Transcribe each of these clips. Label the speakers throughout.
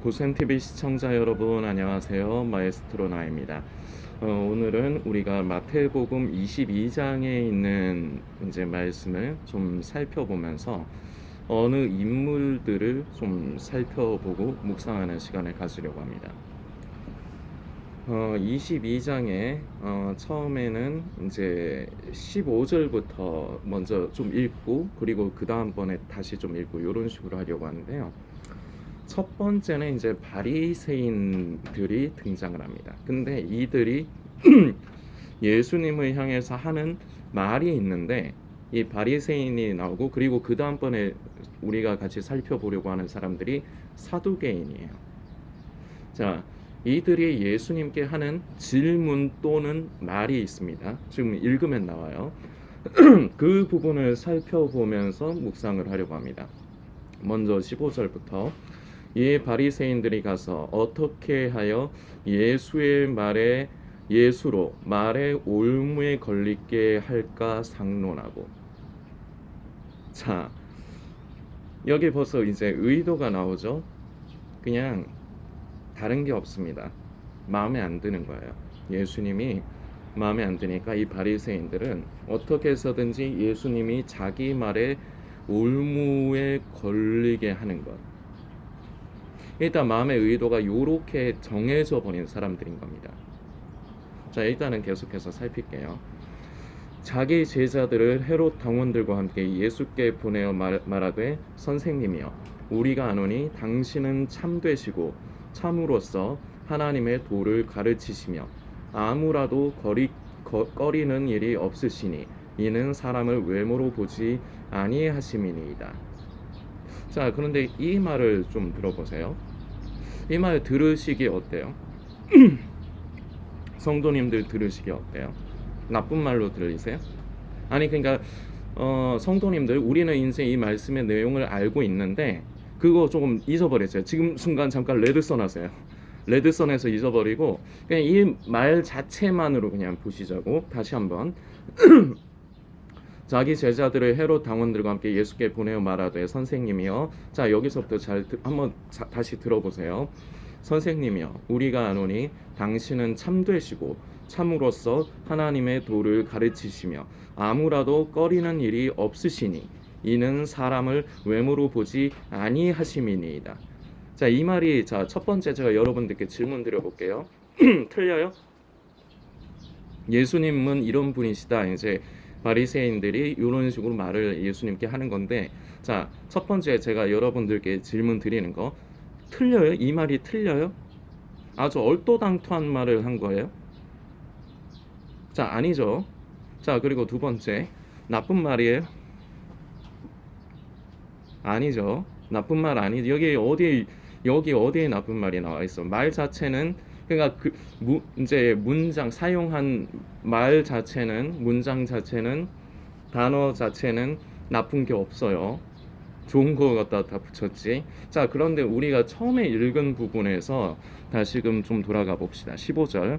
Speaker 1: 고센TV 시청자 여러분 안녕하세요. 마에스트로 나입니다. 오늘은 우리가 마태복음 22장에 있는 이제 말씀을 좀 살펴보면서 어느 인물들을 좀 살펴보고 묵상하는 시간을 가지려고 합니다. 22장에 처음에는 이제 15절부터 먼저 좀 읽고 그리고 그 다음번에 다시 좀 읽고 이런 식으로 하려고 하는데요. 첫 번째는 이제 바리새인들이 등장을 합니다. 근데 이들이 예수님을 향해서 하는 말이 있는데 이 바리새인이 나오고 그리고 그 다음번에 우리가 같이 살펴보려고 하는 사람들이 사두개인이에요. 자, 이들이 예수님께 하는 질문 또는 말이 있습니다. 지금 읽으면 나와요. 그 부분을 살펴보면서 묵상을 하려고 합니다. 먼저 15절부터 이 바리새인들이 가서 어떻게 하여 예수로 말의 올무에 걸리게 할까 상론하고. 자, 여기 벌써 이제 의도가 나오죠. 그냥 다른 게 없습니다. 마음에 안 드는 거예요. 예수님이 마음에 안 드니까 이 바리새인들은 어떻게 해서든지 예수님이 자기 말에 올무에 걸리게 하는 것. 일단 마음의 의도가 요렇게 정해져 버린 사람들인 겁니다. 자, 일단은 계속해서 살필게요. 자기 제자들을 헤롯 당원들과 함께 예수께 보내어 말하되 선생님이여 우리가 아노니 당신은 참되시고 참으로서 하나님의 도를 가르치시며 아무라도 꺼리는 일이 없으시니 이는 사람을 외모로 보지 아니하심이니이다. 자, 그런데 이 말을 좀 들어보세요. 이 말 들으시기 어때요? 성도님들 들으시기 어때요? 나쁜 말로 들리세요? 아니 그러니까 성도님들 우리는 이제 이 말씀의 내용을 알고 있는데 그거 조금 잊어버렸어요. 지금 순간 잠깐 레드선 하세요. 레드선에서 잊어버리고 그냥 이 말 자체만으로 그냥 보시자고. 다시 한번 자기 제자들을 헤롯 당원들과 함께 예수께 보내어 말하되 선생님이여. 자, 여기서부터 한번 다시 들어보세요. 선생님이여 우리가 아노니 당신은 참되시고 참으로서 하나님의 도를 가르치시며 아무라도 꺼리는 일이 없으시니 이는 사람을 외모로 보지 아니하심이니이다. 자, 이 말이 첫 번째 제가 여러분들께 질문 드려볼게요. 틀려요? 예수님은 이런 분이시다. 이제 바리새인들이 이런 식으로 말을 예수님께 하는 건데, 자, 첫 번째 제가 여러분들께 질문 드리는 거 틀려요? 이 말이 틀려요? 아주 얼토당토한 말을 한 거예요? 자, 아니죠. 자, 그리고 두 번째 나쁜 말이에요? 아니죠. 나쁜 말 아니죠. 여기 어디에 나쁜 말이 나와 있어? 말 자체는 그러니까 이제 사용한 말 자체는 문장 자체는 단어 자체는 나쁜 게 없어요. 좋은 거 갖다 다 붙였지. 자, 그런데 우리가 처음에 읽은 부분에서 다시금 좀 돌아가 봅시다. 15절.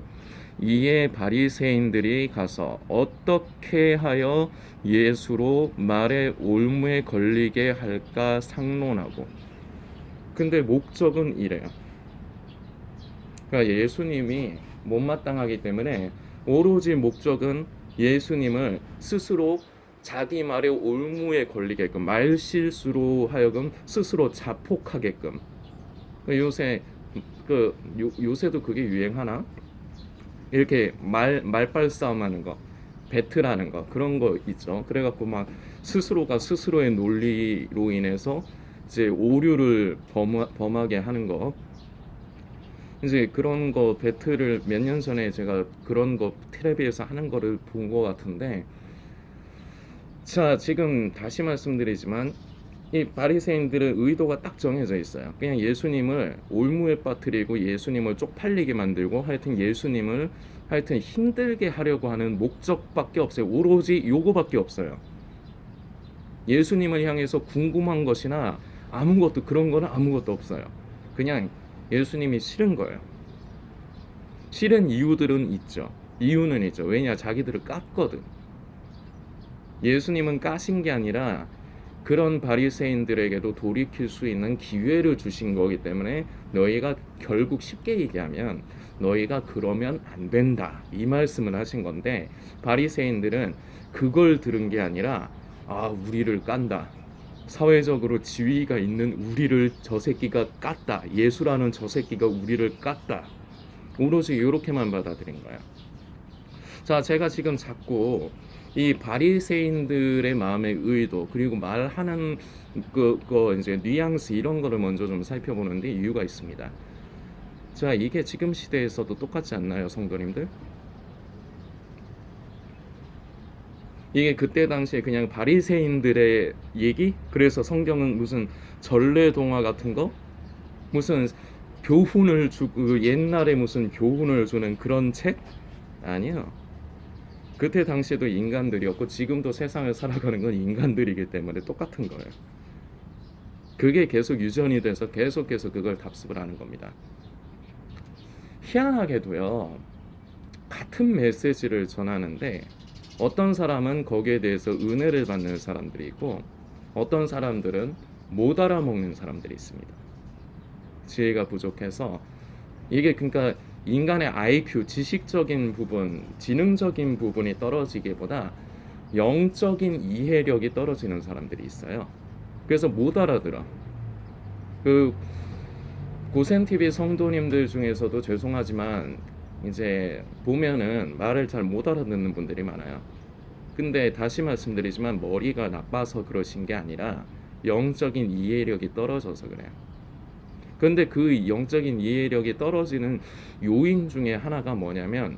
Speaker 1: 이에 바리새인들이 가서 어떻게 하여 예수로 말의 올무에 걸리게 할까 상론하고. 근데 목적은 이래요. 그러니까 예수님이 못마땅하기 때문에 오로지 목적은 예수님을 스스로 자기 말의 올무에 걸리게끔 말실수로 하여금 스스로 자폭하게끔. 요새도 그게 유행하나? 이렇게 말빨 싸움하는 거, 배틀하는 거 그런 거 있죠. 그래갖고 막 스스로가 스스로의 논리로 인해서 이제 오류를 범하게 하는 거. 이제 그런 거 배틀을 몇 년 전에 제가 그런 거 텔레비에서 하는 거를 본 거 같은데, 자, 지금 다시 말씀드리지만 이 바리새인들은 의도가 딱 정해져 있어요. 그냥 예수님을 올무에 빠뜨리고 예수님을 쪽팔리게 만들고 예수님을 힘들게 하려고 하는 목적밖에 없어요. 오로지 요거밖에 없어요. 예수님을 향해서 궁금한 것이나 그런 거는 아무것도 없어요. 그냥 예수님이 싫은 거예요. 싫은 이유들은 있죠. 이유는 있죠. 왜냐? 자기들을 깠거든. 예수님은 까신 게 아니라 그런 바리새인들에게도 돌이킬 수 있는 기회를 주신 거기 때문에 너희가 결국 쉽게 얘기하면 너희가 그러면 안 된다 이 말씀을 하신 건데, 바리새인들은 그걸 들은 게 아니라 우리를 깐다, 사회적으로 지위가 있는 우리를 저 새끼가 깠다, 예수라는 저 새끼가 우리를 깠다, 오로지 이렇게만 받아들인 거야. 자, 제가 지금 자꾸 이 바리새인들의 마음의 의도, 그리고 말하는 그 이제 뉘앙스, 이런 거를 먼저 좀 살펴보는데 이유가 있습니다. 자, 이게 지금 시대에서도 똑같지 않나요, 성도님들? 이게 그때 당시에 그냥 바리새인들의 얘기? 그래서 성경은 무슨 전래동화 같은 거? 무슨 교훈을 주고 옛날에 무슨 교훈을 주는 그런 책? 아니요. 그때 당시에도 인간들이었고 지금도 세상을 살아가는 건 인간들이기 때문에 똑같은 거예요. 그게 계속 유전이 돼서 계속해서 그걸 답습을 하는 겁니다. 희한하게도요, 같은 메시지를 전하는데 어떤 사람은 거기에 대해서 은혜를 받는 사람들이 있고 어떤 사람들은 못 알아먹는 사람들이 있습니다. 지혜가 부족해서. 이게 그러니까 인간의 IQ, 지식적인 부분, 지능적인 부분이 떨어지기보다 영적인 이해력이 떨어지는 사람들이 있어요. 그래서 못 알아들어. 그 고센TV 성도님들 중에서도 죄송하지만 이제 보면은 말을 잘 못 알아듣는 분들이 많아요. 근데 다시 말씀드리지만 머리가 나빠서 그러신 게 아니라 영적인 이해력이 떨어져서 그래요. 근데 그 영적인 이해력이 떨어지는 요인 중에 하나가 뭐냐면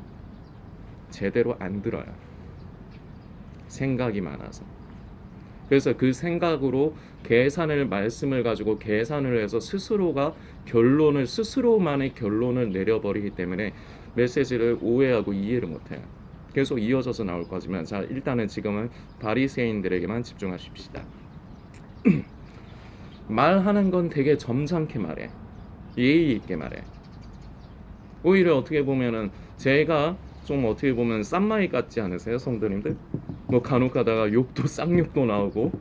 Speaker 1: 제대로 안 들어요. 생각이 많아서. 그래서 그 생각으로 말씀을 가지고 계산을 해서 스스로만의 결론을 내려버리기 때문에 메시지를 오해하고 이해를 못해요. 계속 이어져서 나올 거지만, 자, 일단은 지금은 바리새인들에게만 집중하십시다. 말하는 건 되게 점잖게 말해, 예의 있게 말해. 오히려 어떻게 보면은 제가 좀 어떻게 보면 쌈마이 같지 않으세요, 성도님들? 뭐 간혹 가다가 욕도 쌍욕도 나오고,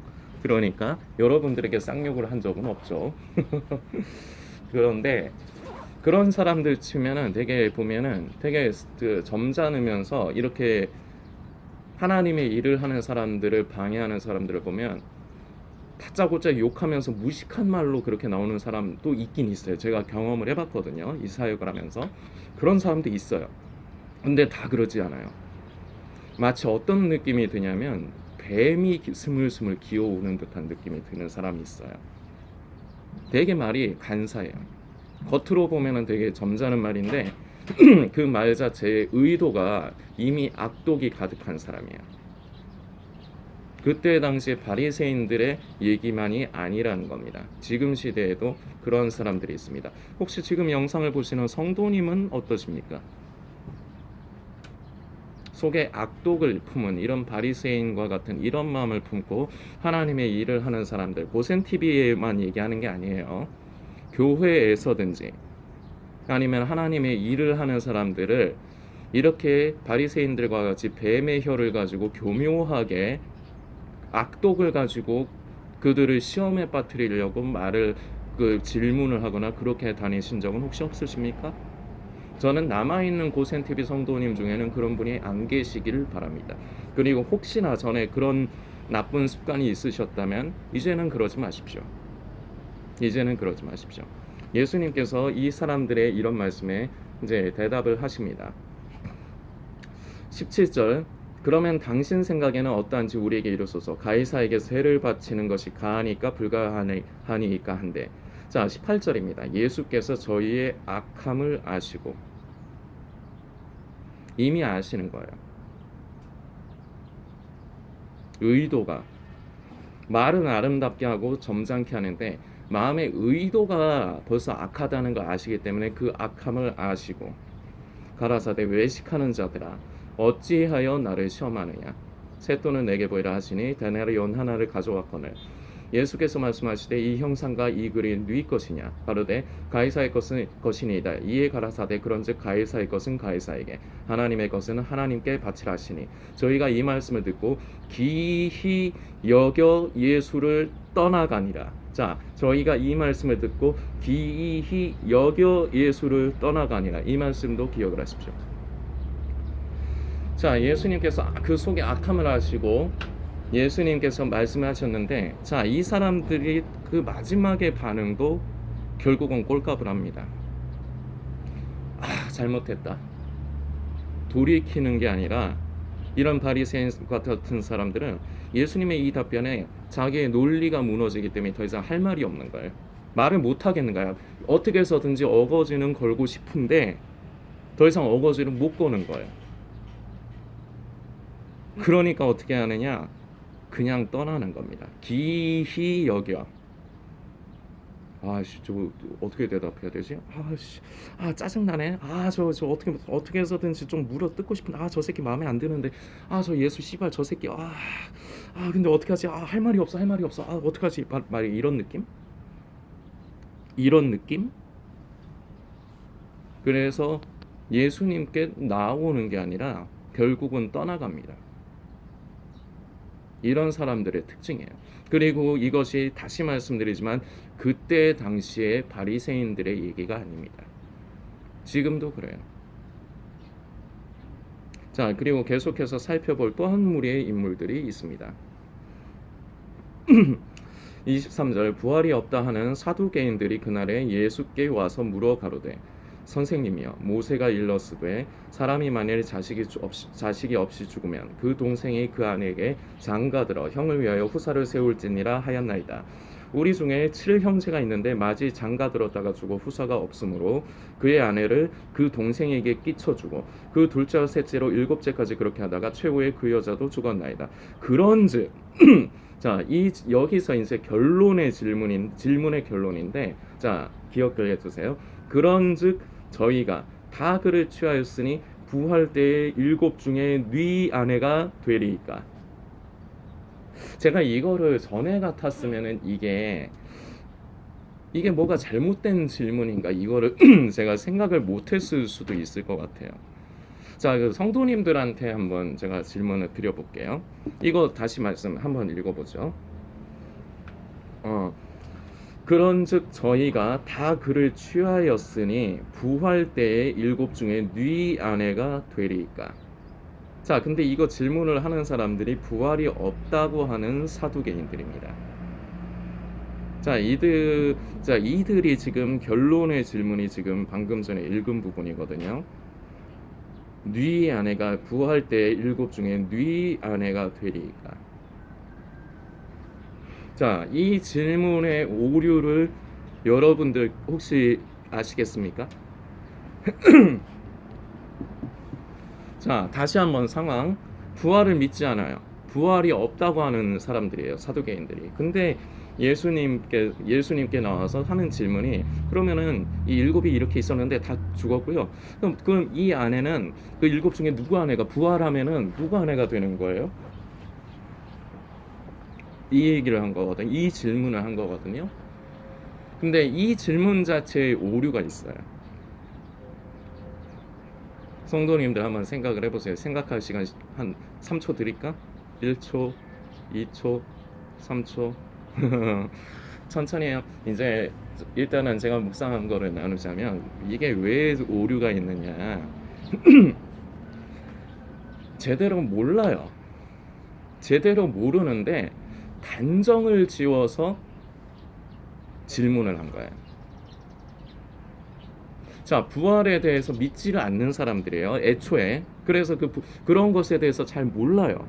Speaker 1: 그러니까 여러분들에게 쌍욕을 한 적은 없죠. 그런데 그런 사람들 치면은 되게 보면은 되게 점잖으면서 이렇게 하나님의 일을 하는 사람들을 방해하는 사람들을 보면 다짜고짜 욕하면서 무식한 말로 그렇게 나오는 사람도 있긴 있어요. 제가 경험을 해봤거든요, 이 사역을 하면서. 그런 사람도 있어요. 근데 다 그러지 않아요. 마치 어떤 느낌이 드냐면 뱀이 스물스물 기어오는 듯한 느낌이 드는 사람이 있어요. 되게 말이 간사해요. 겉으로 보면은 되게 점잖은 말인데 그 말 자체의 의도가 이미 악독이 가득한 사람이에요. 그때 당시에 바리새인들의 얘기만이 아니라는 겁니다. 지금 시대에도 그런 사람들이 있습니다. 혹시 지금 영상을 보시는 성도님은 어떠십니까? 속에 악독을 품은 이런 바리새인과 같은 이런 마음을 품고 하나님의 일을 하는 사람들, 고센TV에만 얘기하는 게 아니에요. 교회에서든지 아니면 하나님의 일을 하는 사람들을 이렇게 바리새인들과 같이 뱀의 혀를 가지고 교묘하게 악독을 가지고 그들을 시험에 빠뜨리려고 질문을 하거나 그렇게 다니신 적은 혹시 없으십니까? 저는 남아있는 고센TV 성도님 중에는 그런 분이 안 계시기를 바랍니다. 그리고 혹시나 전에 그런 나쁜 습관이 있으셨다면 이제는 그러지 마십시오. 예수님께서 이 사람들의 이런 말씀에 이제 대답을 하십니다. 17절, 그러면 당신 생각에는 어떠한지 우리에게 이르소서. 가이사에게 세를 바치는 것이 가하니까 불가하니까 한데. 자, 18절입니다. 예수께서 저희의 악함을 아시고, 이미 아시는 거예요. 의도가, 말은 아름답게 하고 점잖게 하는데 마음의 의도가 벌써 악하다는 걸 아시기 때문에 그 악함을 아시고, 가라사대 외식하는 자들아 어찌하여 나를 시험하느냐, 셋돈을 내게 보이라 하시니 데나리온 하나를 가져왔거늘 예수께서 말씀하시되 이 형상과 이 글이 누이 것이냐 가로되 가이사의 것은 것이니이다. 이에 가라사대 그런즉 가이사의 것은 가이사에게 하나님의 것은 하나님께 바치라 하시니 저희가 이 말씀을 듣고 기히 여겨 예수를 떠나가니라. 자, 저희가 이 말씀을 듣고 기히 여겨 예수를 떠나가니라. 이 말씀도 기억을 하십시오. 자, 예수님께서 그 속에 악함을 하시고 예수님께서 말씀을 하셨는데, 자, 이 사람들이 그 마지막의 반응도 결국은 꼴값을 합니다. 아, 잘못했다. 돌이키는 게 아니라 이런 바리새인과 같은 사람들은 예수님의 이 답변에 자기의 논리가 무너지기 때문에 더 이상 할 말이 없는 거예요. 말을 못 하겠는 거야. 어떻게 해서든지 어거지는 걸고 싶은데 더 이상 어거지를 못 거는 거예요. 그러니까 어떻게 하느냐? 그냥 떠나는 겁니다. 기히 여겨. 아씨, 저 어떻게 대답해야 되지? 짜증나네. 저 어떻게 해서든지 좀 물어 뜯고 싶은데, 저 새끼 마음에 안 드는데, 저 예수 씨발 저 새끼, 근데 어떡하지? 할 말이 없어. 어떡하지? 말이 이런 느낌? 이런 느낌? 그래서 예수님께 나오는 게 아니라 결국은 떠나갑니다. 이런 사람들의 특징이에요. 그리고 이것이 다시 말씀드리지만 그때 당시에 바리새인들의 얘기가 아닙니다. 지금도 그래요. 자, 그리고 계속해서 살펴볼 또 한 무리의 인물들이 있습니다. 23절 부활이 없다 하는 사두개인들이 그날에 예수께 와서 물어 가로되 선생님이여 모세가 일렀으되 사람이 만일 자식이 없이 죽으면 그 동생이 그 아내에게 장가들어 형을 위하여 후사를 세울지니라 하였나이다. 우리 중에 7형제가 있는데 마지 장가들었다가 죽어 후사가 없으므로 그의 아내를 그 동생에게 끼쳐주고 그 둘째와 셋째로 7째까지 그렇게 하다가 최후에 그 여자도 죽었나이다. 그런즉 자, 여기서 이제 질문의 결론인데, 자, 기억을 해두세요. 그런즉 저희가 다 그를 취하였으니 부활 때의 7 중에 네 아내가 되리이까. 제가 이거를 전에 같았으면은 이게 뭐가 잘못된 질문인가 이거를 제가 생각을 못했을 수도 있을 것 같아요. 자, 그 성도님들한테 한번 제가 질문을 드려볼게요. 이거 다시 말씀 한번 읽어보죠. 그런즉 저희가 다 그를 취하였으니 부활 때의 7 중에 네 아내가 되리이까. 자, 근데 이거 질문을 하는 사람들이 부활이 없다고 하는 사두개인들입니다. 자, 이들이 지금 결론의 질문이 지금 방금 전에 읽은 부분이거든요. 네 아내가 부활 때 7 중에 네 아내가 되리이까. 자, 이 질문의 오류를 여러분들 혹시 아시겠습니까? 자, 다시 한번 상황. 부활을 믿지 않아요. 부활이 없다고 하는 사람들이에요, 사두개인들이. 근데 예수님께 나와서 하는 질문이 그러면은 이 7이 이렇게 있었는데 다 죽었고요. 그럼 이 아내는 그 7 중에 누구 아내가 부활하면은 누구 아내가 되는 거예요? 이 얘기를 한 거거든요. 이 질문을 한 거거든요. 근데 이 질문 자체에 오류가 있어요. 성도님들 한번 생각을 해보세요. 생각할 시간 한 3초 드릴까? 1초, 2초, 3초. 천천히 해요. 이제 일단은 제가 묵상한 거를 나누자면 이게 왜 오류가 있느냐. 제대로 몰라요. 제대로 모르는데 단정을 지어서 질문을 한 거예요. 자, 부활에 대해서 믿지를 않는 사람들이에요, 애초에. 그래서 그런 것에 대해서 잘 몰라요.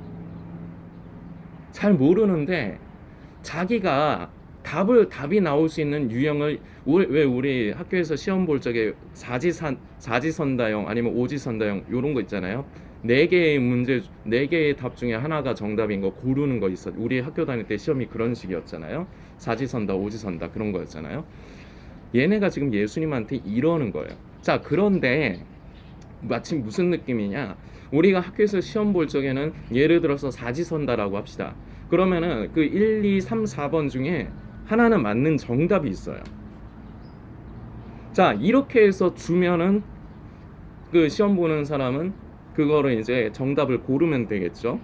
Speaker 1: 잘 모르는데 자기가 답이 나올 수 있는 유형을 왜 우리 학교에서 시험 볼 적에 사지선다형 아니면 오지선다형 이런 거 있잖아요. 4개의 문제, 4개의 답 중에 하나가 정답인 거 고르는 거 있어. 우리 학교 다닐 때 시험이 그런 식이었잖아요. 사지선다, 오지선다 그런 거였잖아요. 얘네가 지금 예수님한테 이러는 거예요. 자, 그런데 마침 무슨 느낌이냐? 우리가 학교에서 시험 볼 적에는 예를 들어서 사지선다라고 합시다. 그러면은 그 1, 2, 3, 4번 중에 하나는 맞는 정답이 있어요. 자, 이렇게 해서 주면은 그 시험 보는 사람은 그거를 이제 정답을 고르면 되겠죠.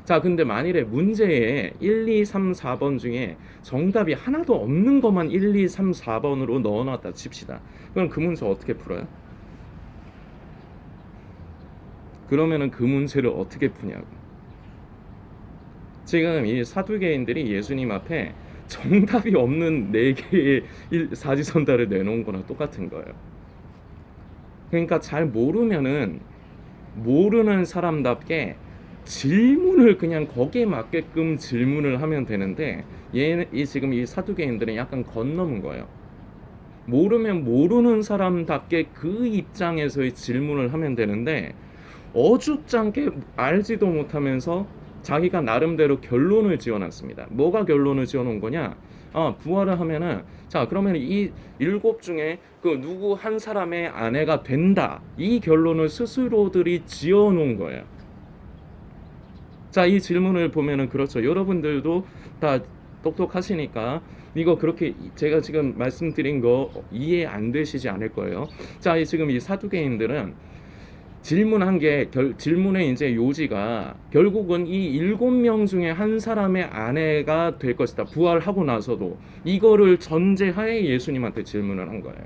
Speaker 1: 자, 근데 만일에 문제에 1, 2, 3, 4번 중에 정답이 하나도 없는 것만 1, 2, 3, 4번으로 넣어놨다 칩시다. 그럼 그 문제 어떻게 풀어요? 그러면은 그 문제를 어떻게 푸냐고. 지금 이 사두개인들이 예수님 앞에 정답이 없는 4개의 사지선다를 내놓은 거랑 똑같은 거예요. 그러니까 잘 모르면은 모르는 사람답게 질문을 그냥 거기에 맞게끔 질문을 하면 되는데 이 지금 이 사두개인들은 약간 건너는 거예요. 모르면 모르는 사람답게 그 입장에서의 질문을 하면 되는데 어줍잖게 알지도 못하면서 자기가 나름대로 결론을 지어놨습니다. 뭐가 결론을 지어놓은 거냐? 부활을 하면은 자 그러면 이 7 중에 그 누구 한 사람의 아내가 된다. 이 결론을 스스로들이 지어놓은 거예요. 자, 이 질문을 보면은 그렇죠. 여러분들도 다 똑똑하시니까 이거 그렇게 제가 지금 말씀드린 거 이해 안 되시지 않을 거예요. 자, 지금 이 사두개인들은 질문한 게 질문의 이제 요지가 결국은 이 7명 중에 한 사람의 아내가 될 것이다. 부활하고 나서도 이거를 전제하에 예수님한테 질문을 한 거예요.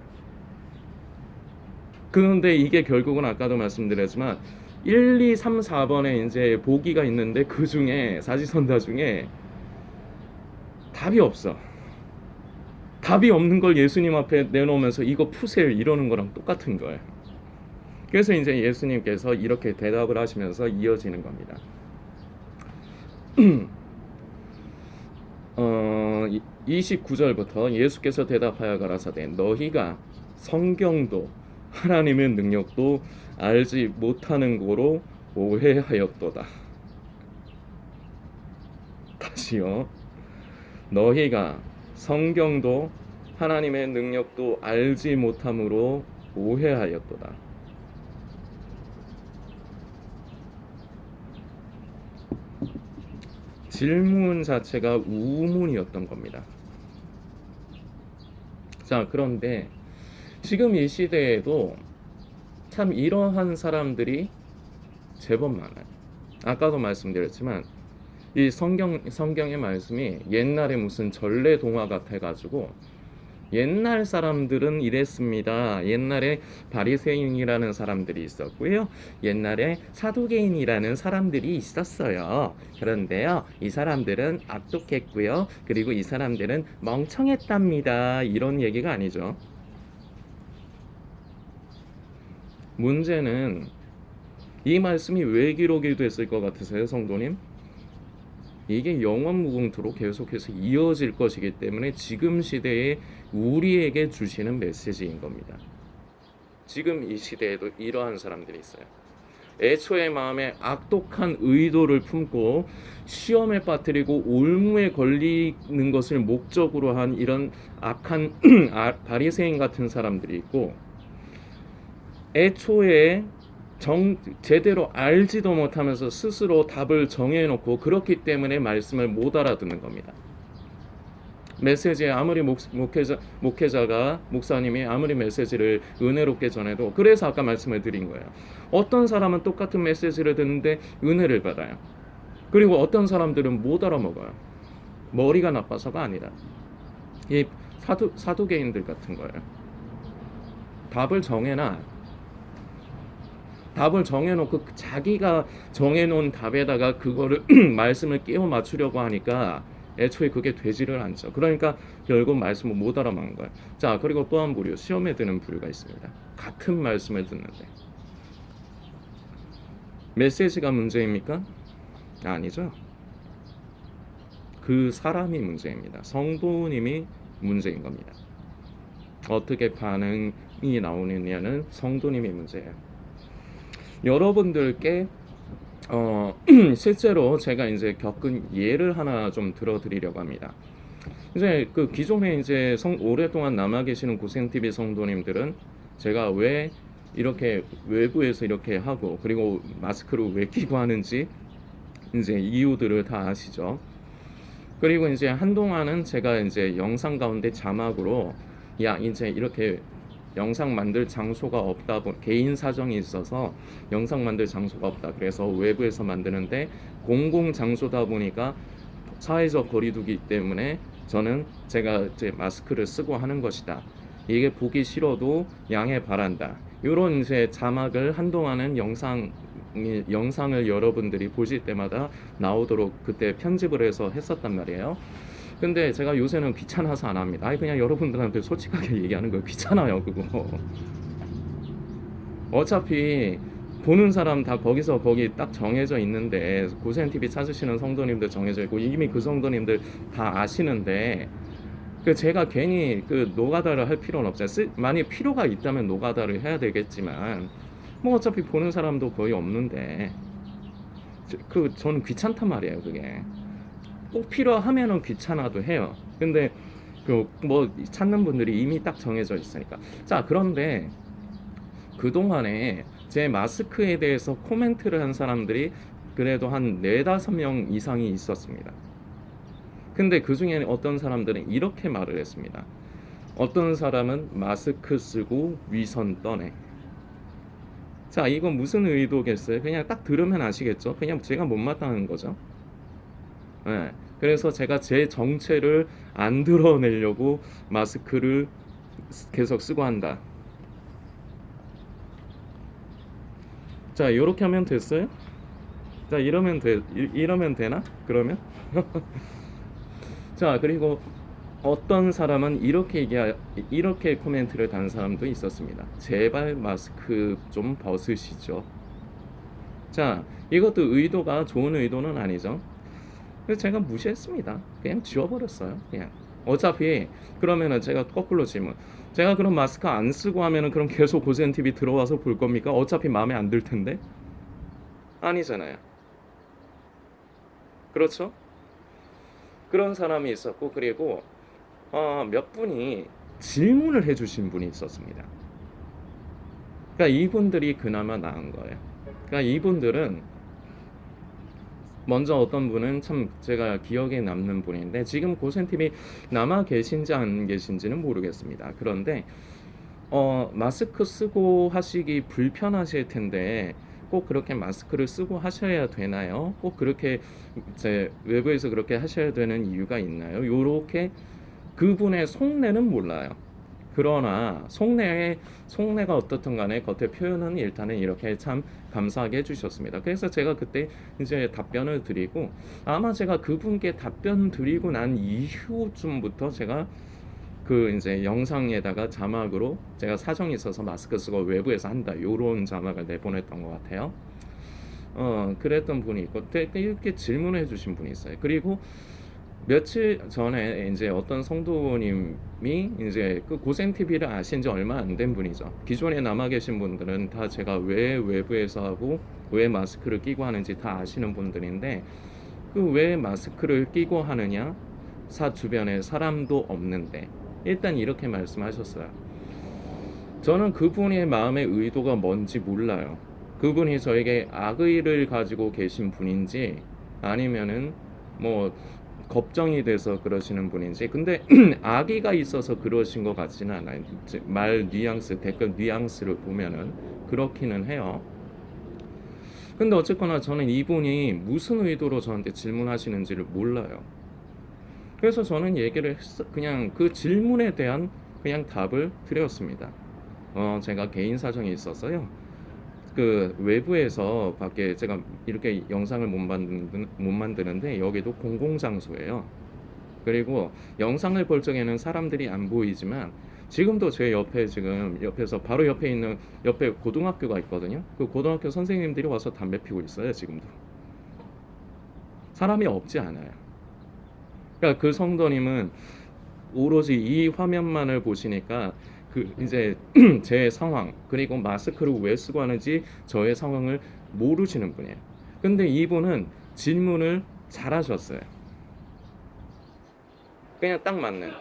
Speaker 1: 그런데 이게 결국은 아까도 말씀드렸지만 1, 2, 3, 4번에 이제 보기가 있는데 그 중에 사지선다 중에 답이 없어. 답이 없는 걸 예수님 앞에 내놓으면서 이거 푸세요 이러는 거랑 똑같은 거예요. 그래서 이제 예수님께서 이렇게 대답을 하시면서 이어지는 겁니다. 29절부터 예수께서 대답하여 가라사대 너희가 성경도 하나님의 능력도 알지 못하는 고로 오해하였도다. 다시요. 너희가 성경도 하나님의 능력도 알지 못함으로 오해하였도다. 질문 자체가 우문이었던 겁니다. 자, 그런데 지금 이 시대에도 참 이러한 사람들이 제법 많아요. 아까도 말씀드렸지만 이 성경의 말씀이 옛날에 무슨 전래 동화 같아가지고 옛날 사람들은 이랬습니다. 옛날에 바리새인이라는 사람들이 있었고요. 옛날에 사두개인이라는 사람들이 있었어요. 그런데요, 이 사람들은 악독했고요. 그리고 이 사람들은 멍청했답니다. 이런 얘기가 아니죠. 문제는 이 말씀이 왜 기록이 됐을 것 같으세요, 성도님? 이게 영원 무궁토록 계속해서 이어질 것이기 때문에 지금 시대에 우리에게 주시는 메시지인 겁니다. 지금 이 시대에도 이러한 사람들이 있어요. 애초에 마음에 악독한 의도를 품고 시험에 빠뜨리고 올무에 걸리는 것을 목적으로 한 이런 악한 바리새인 같은 사람들이 있고 애초에 제대로 알지도 못하면서 스스로 답을 정해놓고 그렇기 때문에 말씀을 못 알아듣는 겁니다. 메시지에 아무리 목회자가 목사님이 아무리 메시지를 은혜롭게 전해도 그래서 아까 말씀을 드린 거예요. 어떤 사람은 똑같은 메시지를 듣는데 은혜를 받아요. 그리고 어떤 사람들은 못 알아먹어요. 머리가 나빠서가 아니라 이 사두개인들 같은 거예요. 답을 정해놓고 자기가 정해놓은 답에다가 그거를 말씀을 끼워 맞추려고 하니까 애초에 그게 되지를 않죠. 그러니까 결국 말씀을 못 알아먹는 거예요. 자, 그리고 또 한 부류, 시험에 드는 부류가 있습니다. 같은 말씀을 듣는데 메시지가 문제입니까? 아니죠. 그 사람이 문제입니다. 성도님이 문제인 겁니다. 어떻게 반응이 나오느냐는 성도님이 문제예요. 여러분들께 실제로 제가 이제 겪은 예를 하나 좀 들어드리려고 합니다. 이제 그 기존에 이제 오랫동안 남아 계시는 고생TV 성도님들은 제가 왜 이렇게 외부에서 이렇게 하고 그리고 마스크를 왜 끼고 하는지 이제 이유들을 다 아시죠. 그리고 이제 한동안은 제가 이제 영상 가운데 자막으로 야 이제 이렇게 영상 만들 장소가 없다 개인 사정이 있어서 영상 만들 장소가 없다. 그래서 외부에서 만드는데 공공 장소다 보니까 사회적 거리두기 때문에 저는 제가 이제 마스크를 쓰고 하는 것이다. 이게 보기 싫어도 양해 바란다. 이런 이제 자막을 한동안은 영상을 여러분들이 보실 때마다 나오도록 그때 편집을 해서 했었단 말이에요. 근데 제가 요새는 귀찮아서 안 합니다. 아니 그냥 여러분들한테 솔직하게 얘기하는 거 귀찮아요 그거. 어차피 보는 사람 다 거기서 거기 딱 정해져 있는데 고센 TV 찾으시는 성도님들 정해져 있고 이미 그 성도님들 다 아시는데 그 제가 괜히 그 노가다를 할 필요는 없잖아요. 만약 필요가 있다면 노가다를 해야 되겠지만 뭐 어차피 보는 사람도 거의 없는데 그 저는 귀찮단 말이에요. 그게 꼭 필요하면은 귀찮아도 해요. 근데 그 뭐 찾는 분들이 이미 딱 정해져 있으니까. 자, 그런데 그동안에 제 마스크에 대해서 코멘트를 한 사람들이 그래도 한 4~5명 이상이 있었습니다. 근데 그 중에 어떤 사람들은 이렇게 말을 했습니다. 어떤 사람은 마스크 쓰고 위선 떠네. 자, 이건 무슨 의도겠어요? 그냥 딱 들으면 아시겠죠? 그냥 제가 못마땅한 거죠. 네. 그래서 제가 제 정체를 안 드러내려고 마스크를 계속 쓰고 한다. 자, 이렇게 하면 됐어요? 자, 이러면 되나? 그러면? 자, 그리고 어떤 사람은 이렇게 코멘트를 단 사람도 있었습니다. 제발 마스크 좀 벗으시죠. 자, 이것도 의도가 좋은 의도는 아니죠. 그래서 제가 무시했습니다. 그냥 지워버렸어요. 그냥. 어차피 그러면은 제가 거꾸로 질문. 제가 그럼 마스크 안 쓰고 하면은 그럼 계속 고센 TV 들어와서 볼 겁니까? 어차피 마음에 안 들 텐데. 아니잖아요. 그렇죠? 그런 사람이 있었고 그리고 몇 분이 질문을 해주신 분이 있었습니다. 그러니까 이분들이 그나마 나은 거예요. 그러니까 이분들은 먼저 어떤 분은 참 제가 기억에 남는 분인데 지금 고센TV 남아 계신지 안 계신지는 모르겠습니다. 그런데 마스크 쓰고 하시기 불편하실 텐데 꼭 그렇게 마스크를 쓰고 하셔야 되나요? 꼭 그렇게 이제 외부에서 그렇게 하셔야 되는 이유가 있나요? 요렇게 그분의 속내는 몰라요. 그러나 속내가 어떻든 간에 겉의 표현은 일단은 이렇게 참 감사하게 해주셨습니다. 그래서 제가 그때 이제 답변을 드리고 아마 제가 그분께 답변 드리고 난 이후쯤부터 제가 그 이제 영상에다가 자막으로 제가 사정이 있어서 마스크 쓰고 외부에서 한다 요런 자막을 내보냈던 것 같아요. 그랬던 분이 있고 이렇게 질문을 해주신 분이 있어요. 그리고 며칠 전에 이제 어떤 성도님이 이제 그 고센 TV를 아신 지 얼마 안 된 분이죠. 기존에 남아 계신 분들은 다 제가 왜 외부에서 하고 왜 마스크를 끼고 하는지 다 아시는 분들인데 그 왜 마스크를 끼고 하느냐? 주변에 사람도 없는데 일단 이렇게 말씀하셨어요. 저는 그분의 마음의 의도가 뭔지 몰라요. 그분이 저에게 악의를 가지고 계신 분인지 아니면은 뭐 걱정이 돼서 그러시는 분인지 근데 악의가 있어서 그러신 것 같지는 않아요. 말 뉘앙스 댓글 뉘앙스를 보면은 그렇기는 해요. 근데 어쨌거나 저는 이분이 무슨 의도로 저한테 질문하시는지를 몰라요. 그래서 저는 그냥 그 질문에 대한 그냥 답을 드렸습니다. 제가 개인 사정이 있어서요. 그 외부에서 밖에 제가 이렇게 영상을 못 만드는데 여기도 공공장소예요. 그리고 영상을 볼 적에는 사람들이 안 보이지만 지금도 제 옆에 지금 옆에서 바로 옆에 있는 옆에 고등학교가 있거든요. 그 고등학교 선생님들이 와서 담배 피우고 있어요. 지금도 사람이 없지 않아요. 그러니까 그 성도님은 오로지 이 화면만을 보시니까 그 이제 제 상황 그리고 마스크를 왜 쓰고 하는지 저의 상황을 모르시는 분이에요. 근데 이분은 질문을 잘하셨어요. 그냥 딱 맞는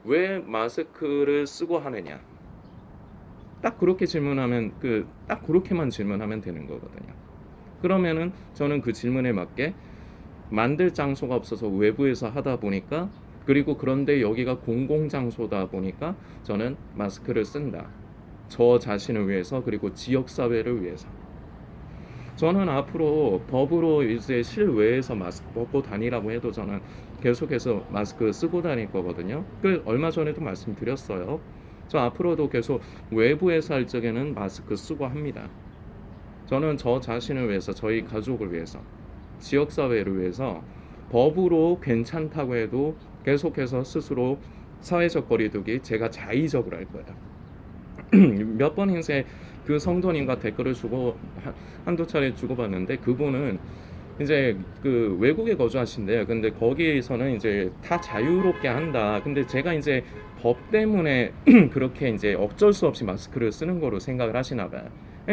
Speaker 1: 왜 마스크를 쓰고 하느냐 딱 그렇게 질문하면 딱 그렇게만 질문하면 되는 거거든요. 그러면은 저는 그 질문에 맞게 만들 장소가 없어서 외부에서 하다 보니까, 그리고 그런데 여기가 공공장소다 보니까 저는 마스크를 쓴다. 저 자신을 위해서, 그리고 지역사회를 위해서. 저는 앞으로 법으로 이제 실외에서 마스크 벗고 다니라고 해도 저는 계속해서 마스크 쓰고 다닐 거거든요. 그 얼마 전에도 말씀드렸어요. 저 앞으로도 계속 외부에서 할 적에는 마스크 쓰고 합니다. 저는 저 자신을 위해서, 저희 가족을 위해서, 지역사회를 위해서 법으로 괜찮다고 해도 계속해서 스스로 사회적 거리두기 제가 자의적으로 할 거예요. 몇 번 인생 그 성도님과 댓글을 한두 차례 주고받는데, 그분은 이제 그 외국에 거주하신대요. 근데 거기에서는 이제 다 자유롭게 한다. 근데 제가 이제 법 때문에 그렇게 이제 어쩔 수 없이 마스크를 쓰는 거로 생각을 하시나 봐요.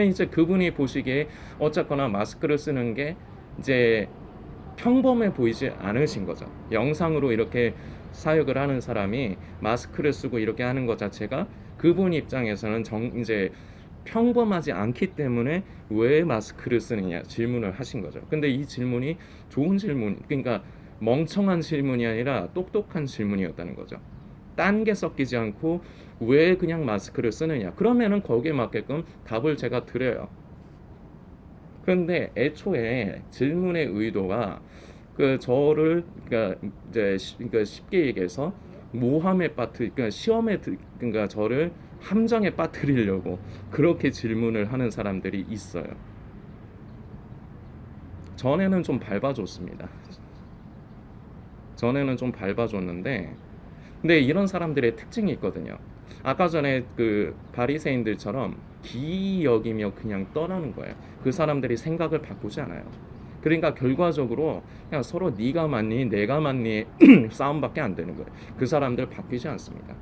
Speaker 1: 이제 그분이 보시기에 어쨌거나 마스크를 쓰는 게 이제 평범해 보이지 않으신 거죠. 영상으로 이렇게 사역을 하는 사람이 마스크를 쓰고 이렇게 하는 것 자체가 그분 입장에서는 이제 평범하지 않기 때문에 왜 마스크를 쓰느냐 질문을 하신 거죠. 근데 이 질문이 좋은 질문, 그러니까 멍청한 질문이 아니라 똑똑한 질문이었다는 거죠. 딴 게 섞이지 않고 왜 그냥 마스크를 쓰느냐. 그러면은 거기에 맞게끔 답을 제가 드려요. 그런데 애초에 질문의 의도가 그 저를, 그러니까 이제 그러니까 쉽게 얘기해서 모함에 그러니까 그러니까 저를 함정에 빠뜨리려고 그렇게 질문을 하는 사람들이 있어요. 전에는 좀 밟아줬습니다. 전에는 좀 밟아줬는데, 근데 이런 사람들의 특징이 있거든요. 아까 전에 그 바리새인들처럼 기이 여기며 그냥 떠나는 거예요. 그 사람들이 생각을 바꾸지 않아요. 그러니까 결과적으로 그냥 서로 네가 맞니 내가 맞니 싸움밖에 안 되는 거예요. 그 사람들 바뀌지 않습니다.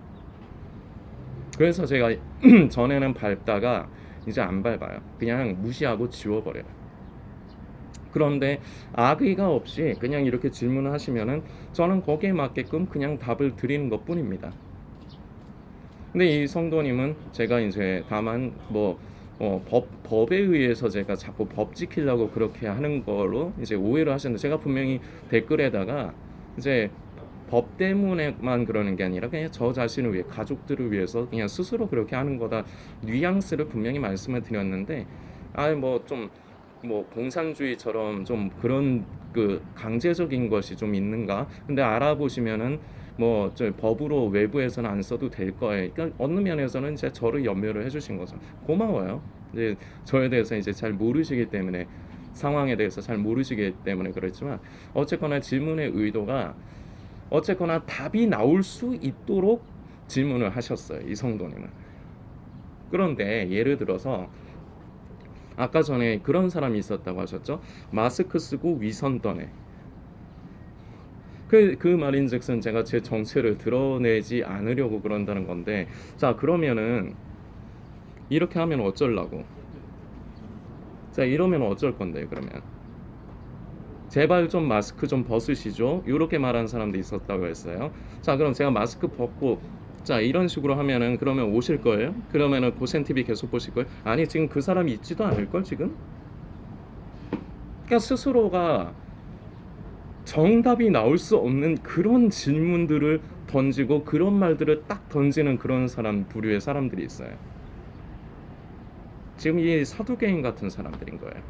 Speaker 1: 그래서 제가 전에는 밟다가 이제 안 밟아요. 그냥 무시하고 지워버려요. 그런데 악의가 없이 그냥 이렇게 질문을 하시면은 저는 거기에 맞게끔 그냥 답을 드리는 것뿐입니다. 근데 이 성도님은 제가 이제 다만 법에 의해서 제가 자꾸 법 지키려고 그렇게 하는 걸로 이제 오해를 하셨는데, 제가 분명히 댓글에다가 이제 법 때문에만 그러는 게 아니라 그냥 저 자신을 위해, 가족들을 위해서 그냥 스스로 그렇게 하는 거다, 뉘앙스를 분명히 말씀을 드렸는데, 공산주의처럼 좀 그런 그 강제적인 것이 좀 있는가? 근데 알아보시면은 저 법으로 외부에서는 안 써도 될 거예요. 그러니까 어느 면에서는 이제 저를 염려를 해주신 거죠. 고마워요. 이제 저에 대해서 이제 잘 모르시기 때문에, 상황에 대해서 잘 모르시기 때문에 그렇지만, 어쨌거나 질문의 의도가 어쨌거나 답이 나올 수 있도록 질문을 하셨어요, 이 성도님은. 그런데 예를 들어서 아까 전에 그런 사람이 있었다고 하셨죠. 마스크 쓰고 위선 떠네. 그 말인즉슨 제가 제 정체를 드러내지 않으려고 그런다는 건데, 자 그러면은 이렇게 하면 어쩌려고? 자 이러면 어쩔 건데, 그러면 제발 좀 마스크 좀 벗으시죠, 이렇게 말한 사람도 있었다고 했어요. 자 그럼 제가 마스크 벗고 자 이런 식으로 하면은 그러면 오실 거예요? 그러면은 고센TV 계속 보실 거예요? 아니 지금 그 사람이 있지도 않을걸 지금? 그러니까 스스로가 정답이 나올 수 없는 그런 질문들을 던지고 그런 말들을 딱 던지는 그런 부류의 사람들이 있어요. 지금 이 사두개인 같은 사람들인 거예요.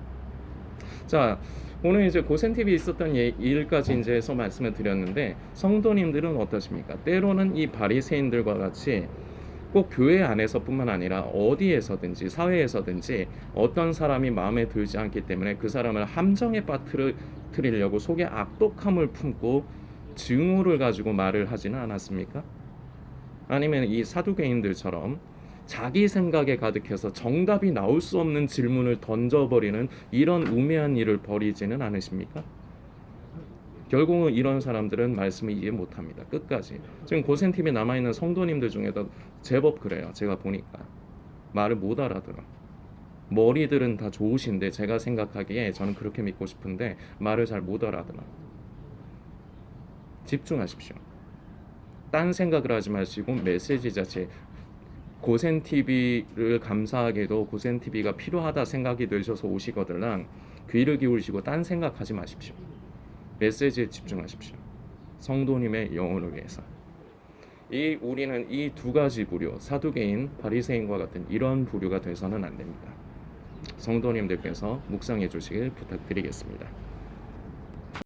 Speaker 1: 자 오늘 이제 고센TV에 있었던 일까지 이제 해서 말씀을 드렸는데, 성도님들은 어떠십니까? 때로는 이 바리새인들과 같이 꼭 교회 안에서뿐만 아니라 어디에서든지 사회에서든지 어떤 사람이 마음에 들지 않기 때문에 그 사람을 함정에 빠뜨리려고 속에 악독함을 품고 증오를 가지고 말을 하지는 않았습니까? 아니면 이 사두개인들처럼 자기 생각에 가득해서 정답이 나올 수 없는 질문을 던져버리는 이런 우매한 일을 벌이지는 않으십니까? 결국은 이런 사람들은 말씀을 이해 못합니다. 끝까지. 지금 고센TV에 남아있는 성도님들 중에도 제법 그래요. 제가 보니까 말을 못 알아들어. 머리들은 다 좋으신데, 제가 생각하기에 저는 그렇게 믿고 싶은데 말을 잘 못 알아들어. 집중하십시오. 딴 생각을 하지 마시고 메시지 자체, 고센TV를 감사하게도 고센TV가 필요하다 생각이 드셔서 오시거들랑 귀를 기울이시고 딴 생각하지 마십시오. 메시지에 집중하십시오. 성도님의 영혼을 위해서. 우리는 이 두 가지 부류, 사두개인, 바리새인과 같은 이런 부류가 돼서는 안 됩니다. 성도님들께서 묵상해 주시길 부탁드리겠습니다.